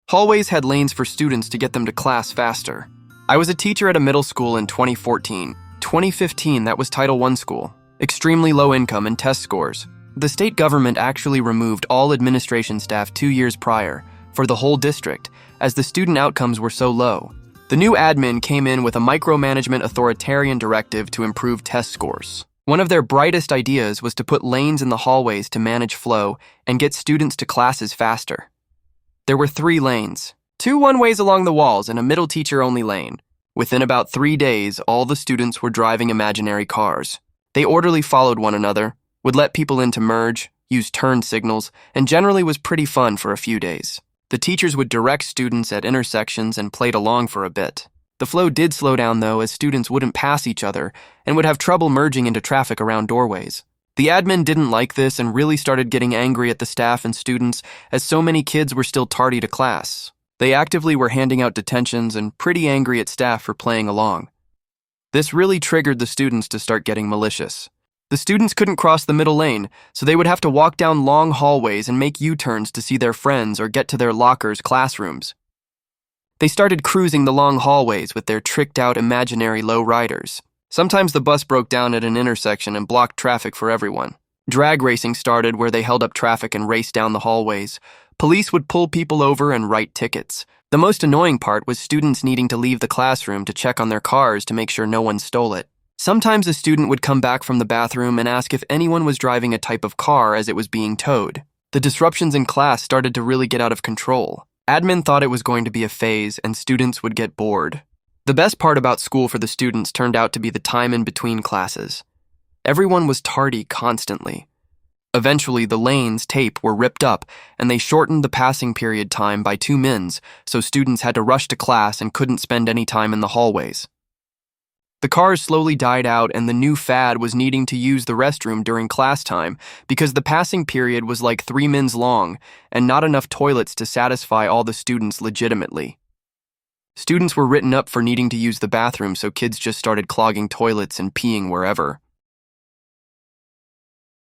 Hallways had lanes for students to get them to class faster. I was a teacher at a middle school in 2014. 2015, that was Title I school. Extremely low income and test scores. The state government actually removed all administration staff 2 years prior for the whole district, as the student outcomes were so low. The new admin came in with a micromanagement authoritarian directive to improve test scores. One of their brightest ideas was to put lanes in the hallways to manage flow and get students to classes faster. There were 3 lanes, 2 one-ways along the walls and a middle teacher-only lane. Within about 3 days, all the students were driving imaginary cars. They orderly followed one another, would let people in to merge, use turn signals, and generally was pretty fun for a few days. The teachers would direct students at intersections and played along for a bit. The flow did slow down though, as students wouldn't pass each other and would have trouble merging into traffic around doorways. The admin didn't like this and really started getting angry at the staff and students, as so many kids were still tardy to class. They actively were handing out detentions and pretty angry at staff for playing along. This really triggered the students to start getting malicious. The students couldn't cross the middle lane, so they would have to walk down long hallways and make U-turns to see their friends or get to their lockers' classrooms. They started cruising the long hallways with their tricked-out imaginary low-riders. Sometimes the bus broke down at an intersection and blocked traffic for everyone. Drag racing started where they held up traffic and raced down the hallways. Police would pull people over and write tickets. The most annoying part was students needing to leave the classroom to check on their cars to make sure no one stole it. Sometimes a student would come back from the bathroom and ask if anyone was driving a type of car as it was being towed. The disruptions in class started to really get out of control. Admin thought it was going to be a phase and students would get bored. The best part about school for the students turned out to be the time in between classes. Everyone was tardy constantly. Eventually, the lanes, tape, were ripped up, and they shortened the passing period time by 2 mins, so students had to rush to class and couldn't spend any time in the hallways. The cars slowly died out, and the new fad was needing to use the restroom during class time because the passing period was like 3 mins long and not enough toilets to satisfy all the students legitimately. Students were written up for needing to use the bathroom, so kids just started clogging toilets and peeing wherever.